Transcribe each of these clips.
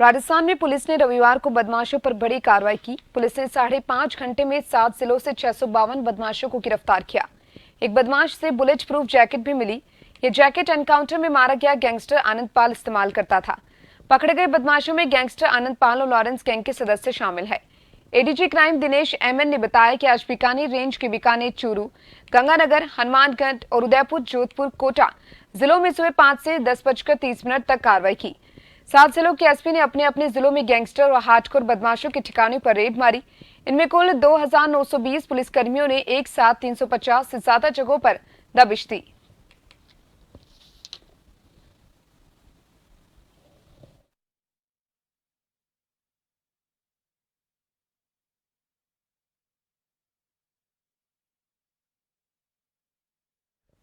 राजस्थान में पुलिस ने रविवार को बदमाशों पर बड़ी कार्रवाई की। पुलिस ने 5.5 घंटे में 7 जिलों से 652 बदमाशों को गिरफ्तार किया। एक बदमाश से बुलेट प्रूफ जैकेट भी मिली। ये जैकेट एनकाउंटर में मारा गया गैंगस्टर आनंद पाल इस्तेमाल करता था। पकड़े गए बदमाशों में गैंगस्टर आनंद पाल और लॉरेंस गैंग के सदस्य शामिल है। एडीजी क्राइम दिनेश एमएन ने बताया कि आज बीकानेर रेंज के बीकानेर, चूरू, गंगानगर, हनुमानगढ़ और उदयपुर, जोधपुर, कोटा जिलों में सुबह 5 से 10:30 तक कार्रवाई की। 7 जिलों के एसपी ने अपने अपने जिलों में गैंगस्टर और हार्डकोर बदमाशों के ठिकानों पर रेड मारी। इनमें कुल 2920 पुलिसकर्मियों ने एक साथ 350 से ज्यादा जगहों पर दबिश दी।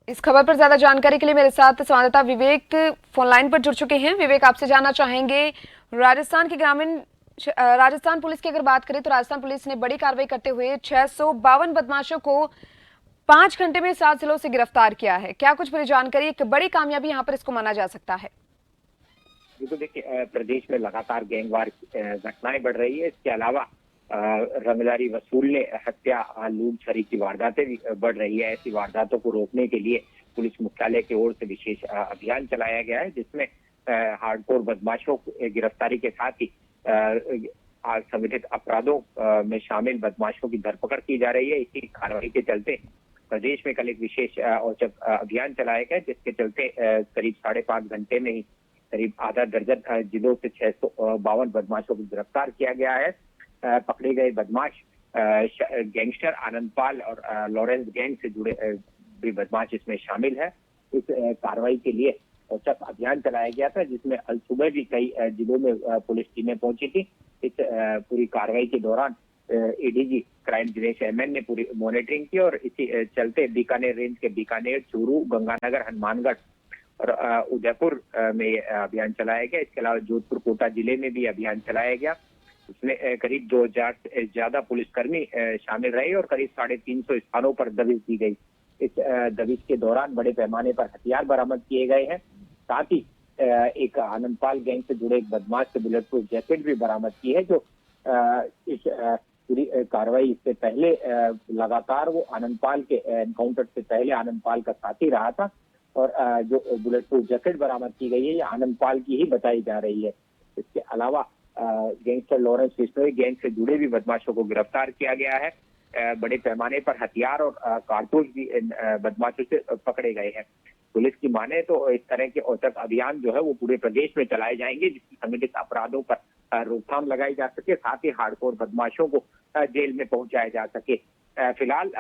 इस खबर पर ज्यादा जानकारी के लिए मेरे साथ संवाददाता विवेक फोन लाइन पर जुड़ चुके हैं। विवेक, आपसे जानना चाहेंगे, राजस्थान पुलिस की अगर बात करें तो राजस्थान पुलिस ने बड़ी कार्रवाई करते हुए 652 बदमाशों को 5 घंटे में 7 जिलों से गिरफ्तार किया है। क्या कुछ पूरी जानकारी, एक बड़ी कामयाबी यहाँ पर इसको माना जा सकता है? बिल्कुल, देखिए प्रदेश में लगातार गैंगवार घटनाएं बढ़ रही है। इसके अलावा रंगदारी वसूलने, हत्या, लूट, छरी की वारदातें भी बढ़ रही है। ऐसी वारदातों को रोकने के लिए पुलिस मुख्यालय की ओर से विशेष अभियान चलाया गया है, जिसमें हार्डकोर बदमाशों की गिरफ्तारी के साथ ही संगठित अपराधों में शामिल बदमाशों की धरपकड़ की जा रही है। इसी कार्रवाई के चलते प्रदेश में कल एक विशेष औचक अभियान चलाया गया, जिसके चलते करीब 5.5 घंटे में ही करीब आधा दर्जन जिलों से 652 बदमाशों को गिरफ्तार किया गया है। पकड़े गए बदमाश गैंगस्टर आनंद पाल और लॉरेंस गैंग से जुड़े भी बदमाश इसमें शामिल है। इस कार्रवाई के लिए औचक अभियान चलाया गया था, जिसमें कल सुबह भी कई जिलों में पुलिस टीमें पहुंची थी। इस पूरी कार्रवाई के दौरान एडीजी क्राइम दिनेश एमएन ने पूरी मॉनिटरिंग की और इसी चलते बीकानेर रेंज के बीकानेर, चूरू, गंगानगर, हनुमानगढ़ और उदयपुर में अभियान चलाया गया। इसके अलावा जोधपुर, कोटा जिले में भी अभियान चलाया गया। इसमें करीब 2000 से ज्यादा पुलिसकर्मी शामिल रहे और करीब 350 स्थानों पर दबिश दी गई। इस दबिश के दौरान बड़े पैमाने पर हथियार बरामद किए गए हैं। साथ ही एक आनंदपाल गैंग से जुड़े एक बदमाश से बुलेट प्रूफ जैकेट भी बरामद की है, जो इस पूरी कार्रवाई इससे पहले लगातार वो आनंदपाल के एनकाउंटर से पहले आनंदपाल का साथी रहा था। और जो बुलेट प्रूफ जैकेट बरामद की गई है, ये आनंदपाल की ही बताई जा रही है। इसके अलावा गैंगस्टर लॉरेंस बिश्नोई गैंग से जुड़े भी बदमाशों को गिरफ्तार किया गया है। बड़े पैमाने पर हथियार और कारतूस भी इन बदमाशों से पकड़े गए हैं। पुलिस की माने तो इस तरह के औचक अभियान जो है वो पूरे प्रदेश में चलाए जाएंगे, जिससे संगठित अपराधों पर रोकथाम लगाई जा सके, साथ ही हार्डकोर बदमाशों को जेल में पहुंचाया जा सके। फिलहाल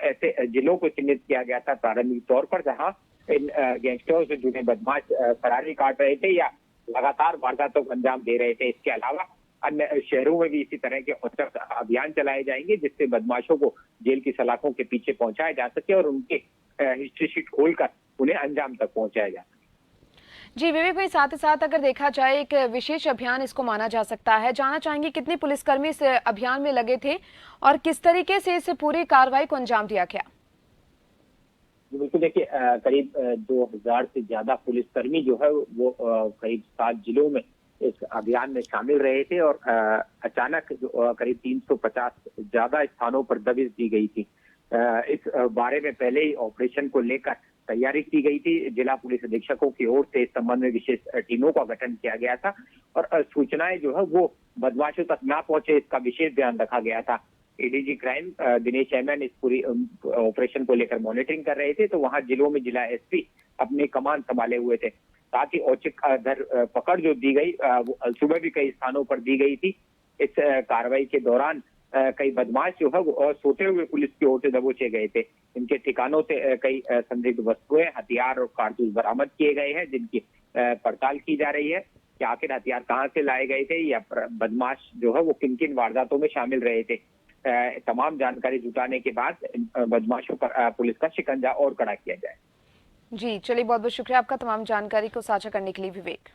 ऐसे जिलों को चिन्हित किया गया था प्रारंभिक तौर पर, जहां इन गैंगस्टरों से जुड़े बदमाश फरारी काट रहे थे या लगातार वारदातों को अंजाम दे रहे थे। इसके अलावा अन्य शहरों में भी इसी तरह के औचक अभियान चलाए जाएंगे, जिससे बदमाशों को जेल की सलाखों के पीछे पहुंचाया जा सके और उनके हिस्ट्री शीट खोलकर उन्हें अंजाम तक पहुंचाया जा सके। जी विवेक भाई, साथ ही साथ अगर देखा जाए एक विशेष अभियान इसको माना जा सकता है। जानना चाहेंगे कितने पुलिसकर्मी इस अभियान में लगे थे और किस तरीके से इस पूरी कार्रवाई को अंजाम दिया गया? बिल्कुल, देखिए करीब 2000 से ज्यादा पुलिसकर्मी जो है वो करीब 7 जिलों में इस अभियान में शामिल रहे थे और अचानक जो करीब 350 ज्यादा स्थानों पर दबिश दी गई थी। इस बारे में पहले ही ऑपरेशन को लेकर तैयारी की गई थी। जिला पुलिस अधीक्षकों की ओर से इस संबंध में विशेष टीमों का गठन किया गया था और सूचनाएं जो है वो बदमाशों तक ना पहुंचे, इसका विशेष ध्यान रखा गया था। एडीजी क्राइम दिनेश एमएन इस पूरी ऑपरेशन को लेकर मॉनिटरिंग कर रहे थे, तो वहां जिलों में जिला एसपी अपनी कमान संभाले हुए थे। साथ ही औचक पकड़ जो दी गई वो सुबह भी कई स्थानों पर दी गई थी। इस कार्रवाई के दौरान कई बदमाश जो है वो सोते हुए पुलिस की ओर से दबोचे गए थे। इनके ठिकानों से कई संदिग्ध वस्तुएं, हथियार और कारतूस बरामद किए गए हैं, जिनकी पड़ताल की जा रही है कि आखिर हथियार कहाँ से लाए गए थे या बदमाश जो है वो किन किन वारदातों में शामिल रहे थे। तमाम जानकारी जुटाने के बाद बदमाशों पर पुलिस का शिकंजा और कड़ा किया जाए। जी चलिए, बहुत बहुत शुक्रिया आपका तमाम जानकारी को साझा करने के लिए विवेक।